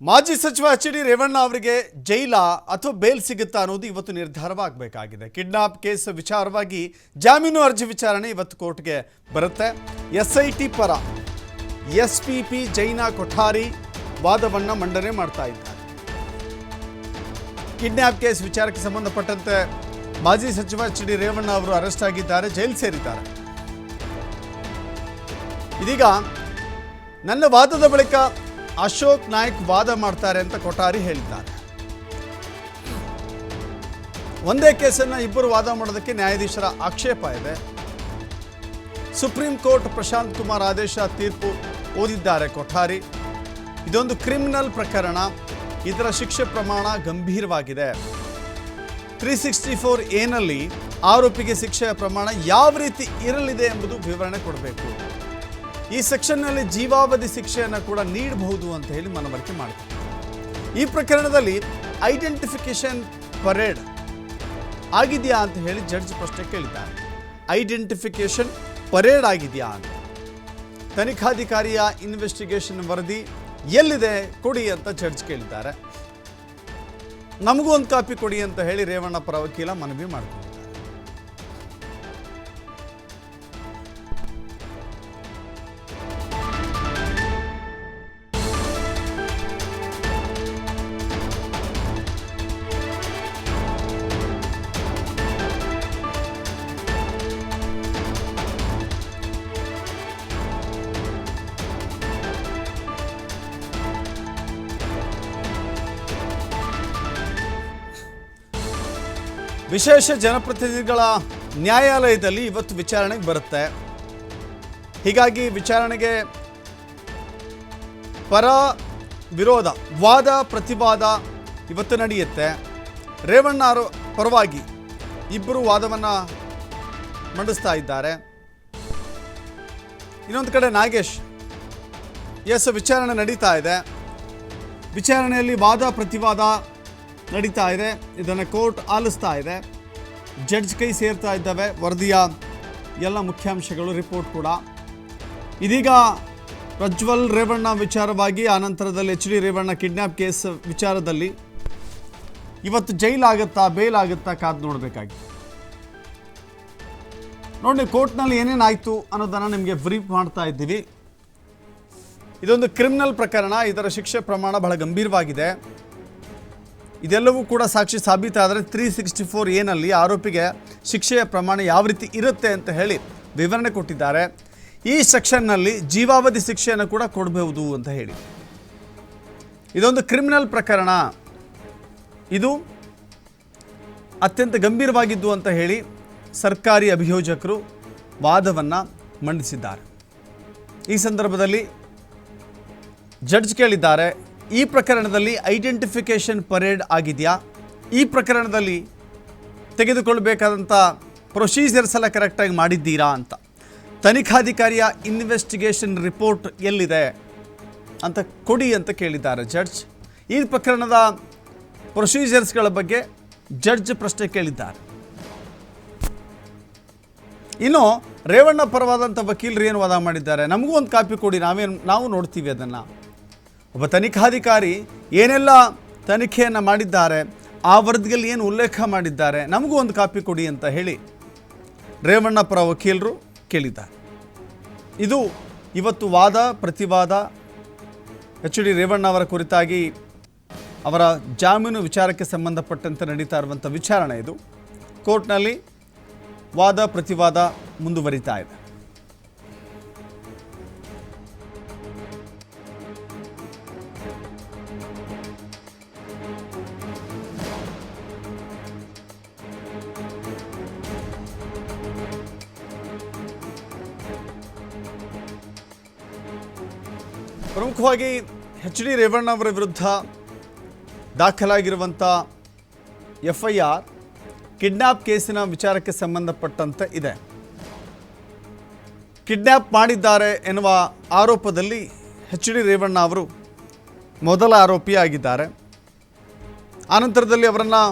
ಮಾಜಿ ಸಚಿವ ಎಚ್.ಡಿ. ರೇವಣ್ಣ ಅವರಿಗೆ ಜೈಲ ಅಥವಾ ಬೇಲ್ ಸಿಗುತ್ತಾ ಅನ್ನೋದು ಇವತ್ತು ನಿರ್ಧಾರವಾಗಬೇಕಾಗಿದೆ. ಕಿಡ್ನಾಪ್ ಕೇಸ್ ವಿಚಾರವಾಗಿ ಜಾಮೀನು ಅರ್ಜಿ ವಿಚಾರಣೆ ಇವತ್ತು ಕೋರ್ಟ್ಗೆ ಬರುತ್ತೆ. ಎಸ್ಐಟಿ ಪರ ಎಸ್ಪಿಪಿ ಜೈನಾ ಕೊಠಾರಿ ವಾದವನ್ನು ಮಂಡನೆ ಮಾಡ್ತಾ ಇದ್ದಾರೆ. ಕಿಡ್ನಾಪ್ ಕೇಸ್ ವಿಚಾರಕ್ಕೆ ಸಂಬಂಧಪಟ್ಟಂತೆ ಮಾಜಿ ಸಚಿವ ಎಚ್.ಡಿ. ರೇವಣ್ಣ ಅವರು ಅರೆಸ್ಟ್ ಆಗಿದ್ದಾರೆ, ಜೈಲು ಸೇರಿದ್ದಾರೆ. ಇದೀಗ ನನ್ನ ವಾದದ ಬಳಿಕ ಅಶೋಕ್ ನಾಯ್ಕ್ ವಾದ ಮಾಡ್ತಾರೆ ಅಂತ ಕೊಠಾರಿ ಹೇಳಿದ್ದಾರೆ. ಒಂದೇ ಕೇಸನ್ನು ಇಬ್ಬರು ವಾದ ಮಾಡೋದಕ್ಕೆ ನ್ಯಾಯಾಧೀಶರ ಆಕ್ಷೇಪ ಇದೆ. ಸುಪ್ರೀಂ ಕೋರ್ಟ್ ಪ್ರಶಾಂತ್ ಕುಮಾರ್ ಆದೇಶ ತೀರ್ಪು ಓದಿದ್ದಾರೆ ಕೊಠಾರಿ. ಇದೊಂದು ಕ್ರಿಮಿನಲ್ ಪ್ರಕರಣ, ಇದರ ಶಿಕ್ಷೆ ಪ್ರಮಾಣ ಗಂಭೀರವಾಗಿದೆ. 364 ಎನಲ್ಲಿ ಆರೋಪಿಗೆ ಶಿಕ್ಷೆಯ ಪ್ರಮಾಣ ಯಾವ ರೀತಿ ಇರಲಿದೆ ಎಂಬುದು ವಿವರಣೆ ಕೊಡಬೇಕು. ಈ ಸೆಕ್ಷನ್ನಲ್ಲಿ ಜೀವಾವಧಿ ಶಿಕ್ಷೆಯನ್ನು ಕೂಡ ನೀಡಬಹುದು ಅಂತ ಹೇಳಿ ಮನವರಿಕೆ ಮಾಡ್ತಾರೆ. ಈ ಪ್ರಕರಣದಲ್ಲಿ ಐಡೆಂಟಿಫಿಕೇಶನ್ ಪರೇಡ್ ಆಗಿದೆಯಾ ಅಂತ ಹೇಳಿ ಜಡ್ಜ್ ಪ್ರಶ್ನೆ ಕೇಳಿದ್ದಾರೆ. ಐಡೆಂಟಿಫಿಕೇಶನ್ ಪರೇಡ್ ಆಗಿದೆಯಾ ಅಂತ. ತನಿಖಾಧಿಕಾರಿಯ ಇನ್ವೆಸ್ಟಿಗೇಷನ್ ವರದಿ ಎಲ್ಲಿದೆ ಕೊಡಿ ಅಂತ ಜಡ್ಜ್ ಕೇಳಿದ್ದಾರೆ. ನಮಗೂ ಒಂದು ಕಾಪಿ ಕೊಡಿ ಅಂತ ಹೇಳಿ ರೇವಣ್ಣ ಪರ ವಕೀಲ ಮನವಿ ಮಾಡಿಕೊಂಡಿದ್ದಾರೆ. ವಿಶೇಷ ಜನಪ್ರತಿನಿಧಿಗಳ ನ್ಯಾಯಾಲಯದಲ್ಲಿ ಇವತ್ತು ವಿಚಾರಣೆಗೆ ಬರುತ್ತೆ. ಹೀಗಾಗಿ ವಿಚಾರಣೆಗೆ ಪರ ವಿರೋಧ ವಾದ ಪ್ರತಿವಾದ ಇವತ್ತು ನಡೆಯುತ್ತೆ. ರೇವಣ್ಣ ಪರವಾಗಿ ಇಬ್ಬರು ವಾದವನ್ನು ಮಂಡಿಸ್ತಾ ಇದ್ದಾರೆ. ಇನ್ನೊಂದು ಕಡೆ ನಾಗೇಶ್ ವಿಚಾರಣೆ ನಡೀತಾ ಇದೆ. ವಿಚಾರಣೆಯಲ್ಲಿ ವಾದ ಪ್ರತಿವಾದ ನಡೀತಾ ಇದೆ. ಇದನ್ನು ಕೋರ್ಟ್ ಆಲಿಸ್ತಾ ಇದೆ. ಜಡ್ಜ್ ಕೈ ಸೇರ್ತಾ ಇದ್ದಾವೆ ವರದಿಯ ಎಲ್ಲ ಮುಖ್ಯಾಂಶಗಳು, ರಿಪೋರ್ಟ್ ಕೂಡ. ಇದೀಗ ಪ್ರಜ್ವಲ್ ರೇವಣ್ಣ ವಿಚಾರವಾಗಿ, ಆನಂತರದಲ್ಲಿ ಎಚ್.ಡಿ. ರೇವಣ್ಣ ಕಿಡ್ನಾಪ್ ಕೇಸ್ ವಿಚಾರದಲ್ಲಿ ಇವತ್ತು ಜೈಲಾಗುತ್ತಾ ಬೇಲ್ ಆಗುತ್ತಾ ಕಾದು ನೋಡಬೇಕಾಗಿ. ನೋಡಿ, ಕೋರ್ಟ್ನಲ್ಲಿ ಏನೇನಾಯಿತು ಅನ್ನೋದನ್ನು ನಿಮಗೆ ಬ್ರೀಫ್ ಮಾಡ್ತಾ ಇದ್ದೀವಿ. ಇದೊಂದು ಕ್ರಿಮಿನಲ್ ಪ್ರಕರಣ, ಇದರ ಶಿಕ್ಷೆ ಪ್ರಮಾಣ ಬಹಳ ಗಂಭೀರವಾಗಿದೆ. ಇದೆಲ್ಲವೂ ಕೂಡ ಸಾಕ್ಷಿ ಸಾಬೀತಾದರೆ 364 ಎನಲ್ಲಿ ಆರೋಪಿಗೆ ಶಿಕ್ಷೆಯ ಪ್ರಮಾಣ ಯಾವ ರೀತಿ ಇರುತ್ತೆ ಅಂತ ಹೇಳಿ ವಿವರಣೆ ಕೊಟ್ಟಿದ್ದಾರೆ. ಈ ಸೆಕ್ಷನ್ನಲ್ಲಿ ಜೀವಾವಧಿ ಶಿಕ್ಷೆಯನ್ನು ಕೂಡ ಕೊಡಬಹುದು ಅಂತ ಹೇಳಿ. ಇದೊಂದು ಕ್ರಿಮಿನಲ್ ಪ್ರಕರಣ, ಇದು ಅತ್ಯಂತ ಗಂಭೀರವಾಗಿದ್ದು ಅಂತ ಹೇಳಿ ಸರ್ಕಾರಿ ಅಭಿಯೋಜಕರು ವಾದವನ್ನು ಮಂಡಿಸಿದ್ದಾರೆ. ಈ ಸಂದರ್ಭದಲ್ಲಿ ಜಡ್ಜ್ ಕೇಳಿದ್ದಾರೆ, ಈ ಪ್ರಕರಣದಲ್ಲಿ ಐಡೆಂಟಿಫಿಕೇಷನ್ ಪರೇಡ್ ಆಗಿದೆಯಾ, ಈ ಪ್ರಕರಣದಲ್ಲಿ ತೆಗೆದುಕೊಳ್ಳಬೇಕಾದಂಥ ಪ್ರೊಸೀಜರ್ಸ್ ಎಲ್ಲ ಕರೆಕ್ಟಾಗಿ ಮಾಡಿದ್ದೀರಾ ಅಂತ. ತನಿಖಾಧಿಕಾರಿಯ ಇನ್ವೆಸ್ಟಿಗೇಷನ್ ರಿಪೋರ್ಟ್ ಎಲ್ಲಿದೆ ಅಂತ ಕೊಡಿ ಅಂತ ಕೇಳಿದ್ದಾರೆ ಜಡ್ಜ್. ಈ ಪ್ರಕರಣದ ಪ್ರೊಸೀಜರ್ಸ್ಗಳ ಬಗ್ಗೆ ಜಡ್ಜ್ ಪ್ರಶ್ನೆ ಕೇಳಿದ್ದಾರೆ. ಇನ್ನು ರೇವಣ್ಣ ಪರವಾದಂಥ ವಕೀಲರು ಏನು ವಾದ ಮಾಡಿದ್ದಾರೆ, ನಮಗೂ ಒಂದು ಕಾಪಿ ಕೊಡಿ, ನಾವು ನೋಡ್ತೀವಿ ಅದನ್ನು. ಒಬ್ಬ ತನಿಖಾಧಿಕಾರಿ ಏನೆಲ್ಲ ತನಿಖೆಯನ್ನು ಮಾಡಿದ್ದಾರೆ, ಆ ವರದಿಯಲ್ಲಿ ಏನು ಉಲ್ಲೇಖ ಮಾಡಿದ್ದಾರೆ, ನಮಗೂ ಒಂದು ಕಾಪಿ ಕೊಡಿ ಅಂತ ಹೇಳಿ ರೇವಣ್ಣ ಪರ ವಕೀಲರು ಕೇಳಿದ್ದಾರೆ. ಇದು ಇವತ್ತು ವಾದ ಪ್ರತಿವಾದ ಎಚ್.ಡಿ. ರೇವಣ್ಣ ಅವರ ಕುರಿತಾಗಿ ಅವರ ಜಾಮೀನು ವಿಚಾರಕ್ಕೆ ಸಂಬಂಧಪಟ್ಟಂತೆ ನಡೀತಾ ಇರುವಂಥ ವಿಚಾರಣೆ. ಇದು ಕೋರ್ಟ್ನಲ್ಲಿ ವಾದ ಪ್ರತಿವಾದ ಮುಂದುವರಿತಾ ಇದೆ. ಪ್ರಮುಖವಾಗಿ ಎಚ್.ಡಿ. ರೇವಣ್ಣ ಅವರ ವಿರುದ್ಧ ದಾಖಲಾಗಿರುವಂಥ FIR ಕಿಡ್ನ್ಯಾಪ್ ಕೇಸಿನ ವಿಚಾರಕ್ಕೆ ಸಂಬಂಧಪಟ್ಟಂತೆ ಇದೆ. ಕಿಡ್ನ್ಯಾಪ್ ಮಾಡಿದ್ದಾರೆ ಎನ್ನುವ ಆರೋಪದಲ್ಲಿ ಎಚ್.ಡಿ. ರೇವಣ್ಣ ಅವರು ಮೊದಲ ಆರೋಪಿಯಾಗಿದ್ದಾರೆ. ಆನಂತರದಲ್ಲಿ ಅವರನ್ನು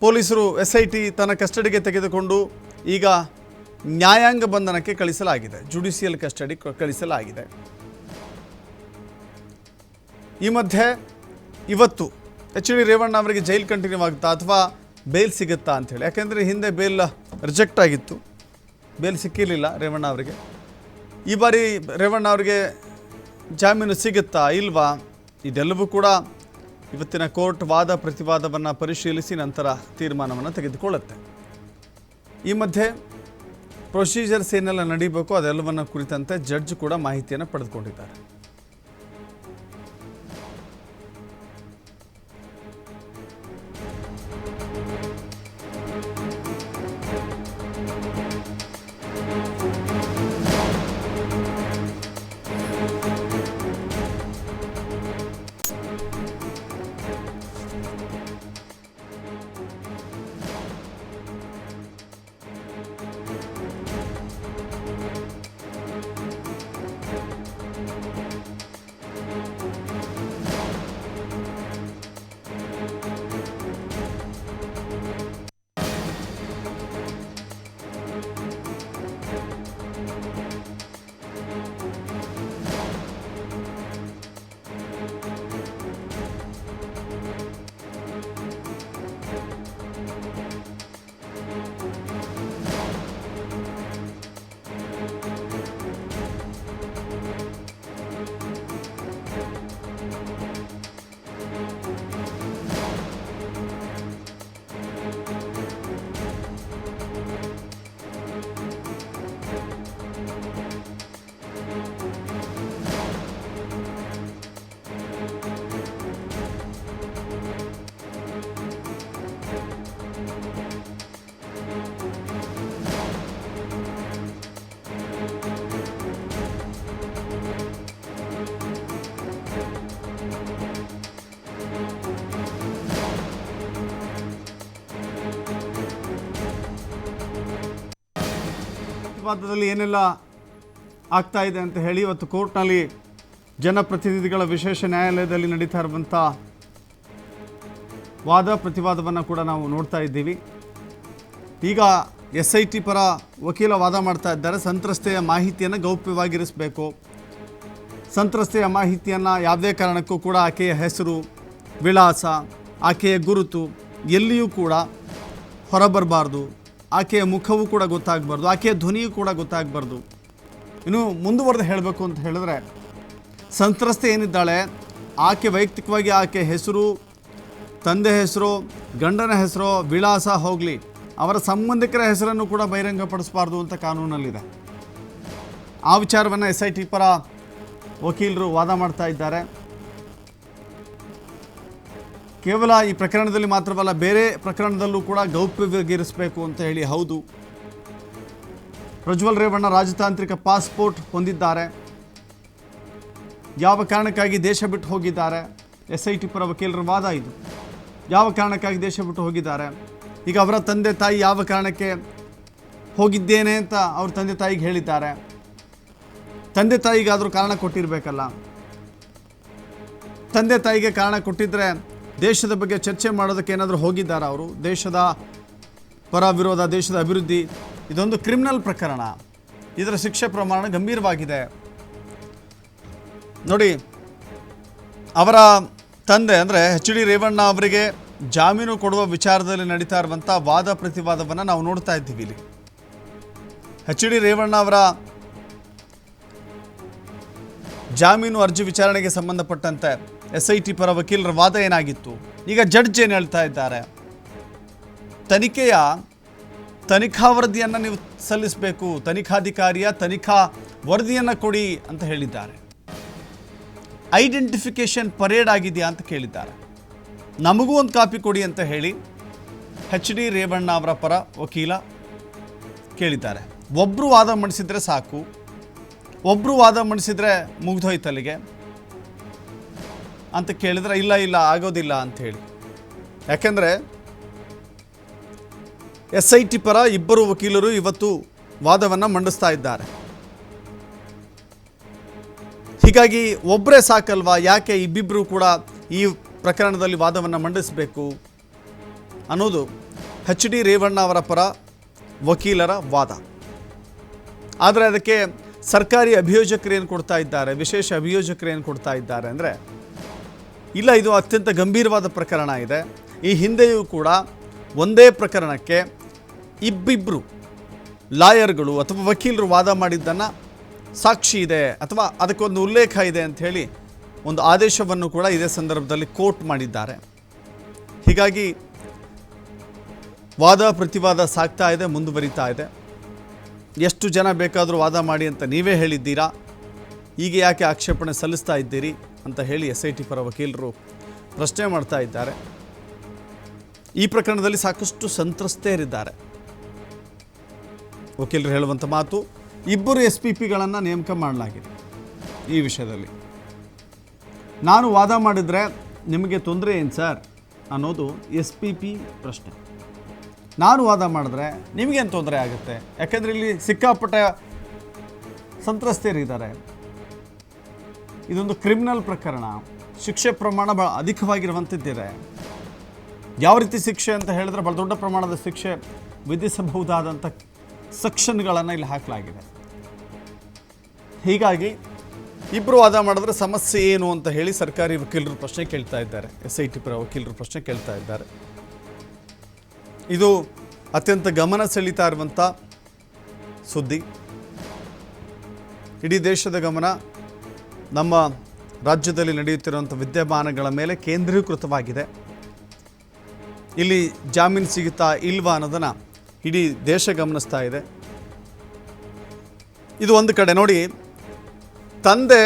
ಪೊಲೀಸರು SIT ತನ್ನ ಕಸ್ಟಡಿಗೆ ತೆಗೆದುಕೊಂಡು ಈಗ ನ್ಯಾಯಾಂಗ ಬಂಧನಕ್ಕೆ ಕಳಿಸಲಾಗಿದೆ, ಜುಡಿಷಿಯಲ್ ಕಸ್ಟಡಿ ಕಳಿಸಲಾಗಿದೆ. ಈ ಮಧ್ಯೆ ಇವತ್ತು ಎಚ್ ಡಿ ರೇವಣ್ಣ ಅವರಿಗೆ ಜೈಲು ಕಂಟಿನ್ಯೂ ಆಗುತ್ತಾ ಅಥವಾ ಬೇಲ್ ಸಿಗುತ್ತಾ ಅಂಥೇಳಿ, ಯಾಕೆಂದರೆ ಹಿಂದೆ ಬೇಲ್ ರಿಜೆಕ್ಟ್ ಆಗಿತ್ತು, ಬೇಲ್ ಸಿಕ್ಕಿರಲಿಲ್ಲ ರೇವಣ್ಣ ಅವರಿಗೆ. ಈ ಬಾರಿ ರೇವಣ್ಣ ಅವರಿಗೆ ಜಾಮೀನು ಸಿಗುತ್ತಾ ಇಲ್ವಾ, ಇದೆಲ್ಲವೂ ಕೂಡ ಇವತ್ತಿನ ಕೋರ್ಟ್ ವಾದ ಪ್ರತಿವಾದವನ್ನು ಪರಿಶೀಲಿಸಿ ನಂತರ ತೀರ್ಮಾನವನ್ನು ತೆಗೆದುಕೊಳ್ಳುತ್ತೆ. ಈ ಮಧ್ಯೆ ಪ್ರೊಸೀಜರ್ಸ್ ಏನೆಲ್ಲ ನಡೀಬೇಕು ಅದೆಲ್ಲವನ್ನು ಕುರಿತಂತೆ ಜಡ್ಜ್ ಕೂಡ ಮಾಹಿತಿಯನ್ನು ಪಡೆದುಕೊಂಡಿದ್ದಾರೆ. ವಾದದಲ್ಲಿ ಏನೆಲ್ಲ ಆಗ್ತಾ ಇದೆ ಅಂತ ಹೇಳಿ ಇವತ್ತು ಕೋರ್ಟ್ನಲ್ಲಿ ಜನಪ್ರತಿನಿಧಿಗಳ ವಿಶೇಷ ನ್ಯಾಯಾಲಯದಲ್ಲಿ ನಡೀತಾ ಇರುವಂಥ ವಾದ ಪ್ರತಿವಾದವನ್ನು ಕೂಡ ನಾವು ನೋಡ್ತಾ ಇದ್ದೀವಿ. ಈಗ SIT ಪರ ವಕೀಲ ವಾದ ಮಾಡ್ತಾ ಇದ್ದಾರೆ. ಸಂತ್ರಸ್ತೆಯ ಮಾಹಿತಿಯನ್ನು ಗೌಪ್ಯವಾಗಿರಿಸಬೇಕು, ಸಂತ್ರಸ್ತೆಯ ಮಾಹಿತಿಯನ್ನು ಯಾವುದೇ ಕಾರಣಕ್ಕೂ ಕೂಡ ಆಕೆಯ ಹೆಸರು, ವಿಳಾಸ, ಆಕೆಯ ಗುರುತು ಎಲ್ಲಿಯೂ ಕೂಡ ಹೊರಬರಬಾರ್ದು, ಆಕೆಯ ಮುಖವೂ ಕೂಡ ಗೊತ್ತಾಗಬಾರ್ದು, ಆಕೆಯ ಧ್ವನಿಯೂ ಕೂಡ ಗೊತ್ತಾಗಬಾರ್ದು. ಇನ್ನು ಮುಂದುವರೆದು ಹೇಳಬೇಕು ಅಂತ ಹೇಳಿದ್ರೆ, ಸಂತ್ರಸ್ತೆ ಏನಿದ್ದಾಳೆ ಆಕೆ ವೈಯಕ್ತಿಕವಾಗಿ ಆಕೆ ಹೆಸರು, ತಂದೆ ಹೆಸರು, ಗಂಡನ ಹೆಸರು, ವಿಳಾಸ ಹೋಗಲಿ, ಅವರ ಸಂಬಂಧಿಕರ ಹೆಸರನ್ನು ಕೂಡ ಬಹಿರಂಗಪಡಿಸಬಾರ್ದು ಅಂತ ಕಾನೂನಲ್ಲಿದೆ. ಆ ವಿಚಾರವನ್ನು SIT ಪರ ವಕೀಲರು ವಾದ ಮಾಡ್ತಾ ಇದ್ದಾರೆ. ಕೇವಲ ಈ ಪ್ರಕರಣದಲ್ಲಿ ಮಾತ್ರವಲ್ಲ, ಬೇರೆ ಪ್ರಕರಣದಲ್ಲೂ ಕೂಡ ಗೌಪ್ಯವಾಗಿರಿಸಬೇಕು ಅಂತ ಹೇಳಿ. ಹೌದು, ಪ್ರಜ್ವಲ್ ರೇವಣ್ಣ ರಾಜತಾಂತ್ರಿಕ ಪಾಸ್ಪೋರ್ಟ್ ಹೊಂದಿದ್ದಾರೆ. ಯಾವ ಕಾರಣಕ್ಕಾಗಿ ದೇಶ ಬಿಟ್ಟು ಹೋಗಿದ್ದಾರೆ? SIT ಪರ ವಕೀಲರ ವಾದ ಇದು. ಯಾವ ಕಾರಣಕ್ಕಾಗಿ ದೇಶ ಬಿಟ್ಟು ಹೋಗಿದ್ದಾರೆ? ಈಗ ಅವರ ತಂದೆ ತಾಯಿ ಯಾವ ಕಾರಣಕ್ಕೆ ಹೋಗಿದ್ದೇನೆ ಅಂತ ಅವ್ರ ತಂದೆ ತಾಯಿಗೆ ಹೇಳಿದ್ದಾರೆ. ತಂದೆ ತಾಯಿಗಾದರೂ ಕಾರಣ ಕೊಟ್ಟಿರಬೇಕಲ್ಲ. ತಂದೆ ತಾಯಿಗೆ ಕಾರಣ ಕೊಟ್ಟಿದ್ದರೆ ದೇಶದ ಬಗ್ಗೆ ಚರ್ಚೆ ಮಾಡೋದಕ್ಕೆ ಏನಾದರೂ ಹೋಗಿದ್ದಾರೆ ಅವರು? ದೇಶದ ಪರ ವಿರೋಧ, ದೇಶದ ಅಭಿವೃದ್ಧಿ, ಇದೊಂದು ಕ್ರಿಮಿನಲ್ ಪ್ರಕರಣ. ಇದರ ಶಿಕ್ಷೆ ಪ್ರಮಾಣ ಗಂಭೀರವಾಗಿದೆ. ನೋಡಿ, ಅವರ ತಂದೆ ಅಂದರೆ ಎಚ್ ಡಿ ರೇವಣ್ಣ ಅವರಿಗೆ ಜಾಮೀನು ಕೊಡುವ ವಿಚಾರದಲ್ಲಿ ನಡೀತಾ ಇರುವಂಥ ವಾದ ಪ್ರತಿವಾದವನ್ನು ನಾವು ನೋಡ್ತಾ ಇದ್ದೀವಿ. ಇಲ್ಲಿ ಎಚ್ ಡಿ ರೇವಣ್ಣ ಅವರ ಜಾಮೀನು ಅರ್ಜಿ ವಿಚಾರಣೆಗೆ ಸಂಬಂಧಪಟ್ಟಂತೆ SIT ಪರ ವಕೀಲರ ವಾದ ಏನಾಗಿತ್ತು? ಈಗ ಜಡ್ಜ್ ಏನು ಹೇಳ್ತಾ ಇದ್ದಾರೆ? ತನಿಖಾ ವರದಿಯನ್ನು ನೀವು ಸಲ್ಲಿಸಬೇಕು, ತನಿಖಾಧಿಕಾರಿಯ ತನಿಖಾ ವರದಿಯನ್ನು ಕೊಡಿ ಅಂತ ಹೇಳಿದ್ದಾರೆ. ಐಡೆಂಟಿಫಿಕೇಷನ್ ಪರೇಡ್ ಆಗಿದೆಯಾ ಅಂತ ಕೇಳಿದ್ದಾರೆ. ನಮಗೂ ಒಂದು ಕಾಪಿ ಕೊಡಿ ಅಂತ ಹೇಳಿ ಎಚ್ ಡಿ ರೇವಣ್ಣ ಅವರ ಪರ ವಕೀಲ ಕೇಳಿದ್ದಾರೆ. ಒಬ್ಬರು ವಾದ ಮಂಡಿಸಿದರೆ ಸಾಕು, ಒಬ್ಬರು ವಾದ ಮಂಡಿಸಿದರೆ ಮುಗ್ದೋಯ್ತಲ್ಲಿಗೆ ಅಂತ ಕೇಳಿದರೆ ಇಲ್ಲ ಆಗೋದಿಲ್ಲ ಅಂಥೇಳಿ. ಯಾಕೆಂದರೆ SIT ಪರ ಇಬ್ಬರು ವಕೀಲರು ಇವತ್ತು ವಾದವನ್ನು ಮಂಡಿಸ್ತಾ ಇದ್ದಾರೆ. ಹೀಗಾಗಿ ಒಬ್ಬರೇ ಸಾಕಲ್ವಾ, ಯಾಕೆ ಇಬ್ಬಿಬ್ಬರು ಕೂಡ ಈ ಪ್ರಕರಣದಲ್ಲಿ ವಾದವನ್ನು ಮಂಡಿಸಬೇಕು ಅನ್ನೋದು ಎಚ್ ಡಿ ರೇವಣ್ಣ ಅವರ ಪರ ವಕೀಲರ ವಾದ. ಆದರೆ ಅದಕ್ಕೆ ಸರ್ಕಾರಿ ಅಭಿಯೋಜಕರು ಏನು ಕೊಡ್ತಾ ಇದ್ದಾರೆ, ವಿಶೇಷ ಅಭಿಯೋಜಕರು ಏನು ಕೊಡ್ತಾ ಇದ್ದಾರೆ ಅಂದರೆ, ಇಲ್ಲ, ಇದು ಅತ್ಯಂತ ಗಂಭೀರವಾದ ಪ್ರಕರಣ ಇದೆ. ಈ ಹಿಂದೆಯೂ ಕೂಡ ಒಂದೇ ಪ್ರಕರಣಕ್ಕೆ ಇಬ್ಬಿಬ್ಬರು ಲಾಯರ್ಗಳು ಅಥವಾ ವಕೀಲರು ವಾದ ಮಾಡಿದ್ದನ್ನು ಸಾಕ್ಷಿ ಇದೆ ಅಥವಾ ಅದಕ್ಕೊಂದು ಉಲ್ಲೇಖ ಇದೆ ಅಂಥೇಳಿ ಒಂದು ಆದೇಶವನ್ನು ಕೂಡ ಇದೇ ಸಂದರ್ಭದಲ್ಲಿ ಕೋರ್ಟ್ ಮಾಡಿದ್ದಾರೆ. ಹೀಗಾಗಿ ವಾದ ಪ್ರತಿವಾದ ಸಾಗ್ತಾ ಇದೆ, ಮುಂದುವರಿತಾ ಇದೆ. ಎಷ್ಟು ಜನ ಬೇಕಾದರೂ ವಾದ ಮಾಡಿ ಅಂತ ನೀವೇ ಹೇಳಿದ್ದೀರಾ, ಈಗ ಯಾಕೆ ಆಕ್ಷೇಪಣೆ ಸಲ್ಲಿಸ್ತಾ ಇದ್ದೀರಿ ಅಂತ ಹೇಳಿ SIT ಪರ ವಕೀಲರು ಪ್ರಶ್ನೆ ಮಾಡ್ತಾ ಇದ್ದಾರೆ. ಈ ಪ್ರಕರಣದಲ್ಲಿ ಸಾಕಷ್ಟು ಸಂತ್ರಸ್ತೆಯರಿದ್ದಾರೆ. ವಕೀಲರು ಹೇಳುವಂಥ ಮಾತು, ಇಬ್ಬರು SPPಗಳನ್ನು ನೇಮಕ ಮಾಡಲಾಗಿದೆ. ಈ ವಿಷಯದಲ್ಲಿ ನಾನು ವಾದ ಮಾಡಿದರೆ ನಿಮಗೆ ತೊಂದರೆ ಏನು ಸರ್ ಅನ್ನೋದು SPP ಪ್ರಶ್ನೆ. ನಾನು ವಾದ ಮಾಡಿದ್ರೆ ನಿಮಗೇನು ತೊಂದರೆ ಆಗುತ್ತೆ? ಯಾಕೆಂದರೆ ಇಲ್ಲಿ ಸಿಕ್ಕಾಪಟ್ಟೆ ಸಂತ್ರಸ್ತೆಯರಿದ್ದಾರೆ. ಇದೊಂದು ಕ್ರಿಮಿನಲ್ ಪ್ರಕರಣ, ಶಿಕ್ಷೆ ಪ್ರಮಾಣ ಭಾಳ ಅಧಿಕವಾಗಿರುವಂಥದ್ದಿದೆ. ಯಾವ ರೀತಿ ಶಿಕ್ಷೆ ಅಂತ ಹೇಳಿದ್ರೆ ಭಾಳ ದೊಡ್ಡ ಪ್ರಮಾಣದ ಶಿಕ್ಷೆ ವಿಧಿಸಬಹುದಾದಂಥ ಸೆಕ್ಷನ್ಗಳನ್ನು ಇಲ್ಲಿ ಹಾಕಲಾಗಿದೆ. ಹೀಗಾಗಿ ಇಬ್ಬರು ವಾದ ಮಾಡಿದ್ರೆ ಸಮಸ್ಯೆ ಏನು ಅಂತ ಹೇಳಿ ಸರ್ಕಾರಿ ವಕೀಲರು ಪ್ರಶ್ನೆ ಕೇಳ್ತಾ ಇದ್ದಾರೆ, SIT ಪರ ವಕೀಲರು ಪ್ರಶ್ನೆ ಕೇಳ್ತಾ ಇದ್ದಾರೆ. ಇದು ಅತ್ಯಂತ ಗಮನ ಸೆಳೀತಾ ಇರುವಂಥ ಸುದ್ದಿ. ಇಡೀ ದೇಶದ ಗಮನ ನಮ್ಮ ರಾಜ್ಯದಲ್ಲಿ ನಡೆಯುತ್ತಿರುವಂಥ ವಿದ್ಯಮಾನಗಳ ಮೇಲೆ ಕೇಂದ್ರೀಕೃತವಾಗಿದೆ. ಇಲ್ಲಿ ಜಾಮೀನು ಸಿಗುತ್ತಾ ಇಲ್ವಾ ಅನ್ನೋದನ್ನು ಇಡೀ ದೇಶ ಗಮನಿಸ್ತಾ ಇದೆ. ಇದು ಒಂದು ಕಡೆ ನೋಡಿ, ತಂದೆ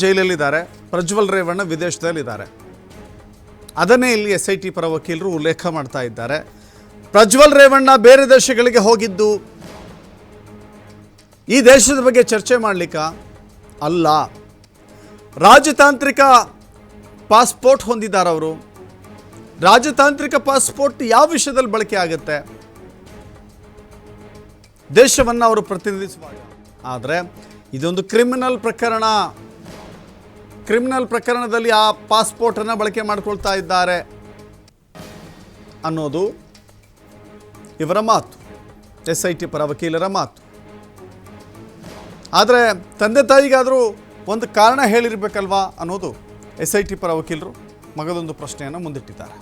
ಜೈಲಲ್ಲಿದ್ದಾರೆ, ಪ್ರಜ್ವಲ್ ರೇವಣ್ಣ ವಿದೇಶದಲ್ಲಿದ್ದಾರೆ. ಅದನ್ನೇ ಇಲ್ಲಿ SIT ಪರ ವಕೀಲರು ಉಲ್ಲೇಖ ಮಾಡ್ತಾ ಇದ್ದಾರೆ. ಪ್ರಜ್ವಲ್ ರೇವಣ್ಣ ಬೇರೆ ದೇಶಗಳಿಗೆ ಹೋಗಿದ್ದು ಈ ದೇಶದ ಬಗ್ಗೆ ಚರ್ಚೆ ಮಾಡಲಿಕ್ಕ ಅಲ್ಲ, ರಾಜತಾಂತ್ರಿಕ ಪಾಸ್ಪೋರ್ಟ್ ಹೊಂದಿದ್ದಾರೆ ಅವರು. ರಾಜತಾಂತ್ರಿಕ ಪಾಸ್ಪೋರ್ಟ್ ಯಾವ ವಿಷಯದಲ್ಲಿ ಬಳಕೆ ಆಗುತ್ತೆ? ದೇಶವನ್ನು ಅವರು ಪ್ರತಿನಿಧಿಸುವಾಗ. ಆದರೆ ಇದೊಂದು ಕ್ರಿಮಿನಲ್ ಪ್ರಕರಣದಲ್ಲಿ ಆ ಪಾಸ್ಪೋರ್ಟನ್ನು ಬಳಕೆ ಮಾಡಿಕೊಳ್ತಾ ಇದ್ದಾರೆ ಅನ್ನೋದು ಇವರ ಮಾತು, SIT ಪರ ವಕೀಲರ ಮಾತು. ಆದರೆ ತಂದೆ ತಾಯಿಗಾದರೂ ಒಂದು ಕಾರಣ ಹೇಳಿರಬೇಕಲ್ವಾ ಅನ್ನೋದು SIT ಪರ ವಕೀಲರು ಮಗದೊಂದು ಪ್ರಶ್ನೆಯನ್ನು ಮುಂದಿಟ್ಟಿದ್ದಾರೆ.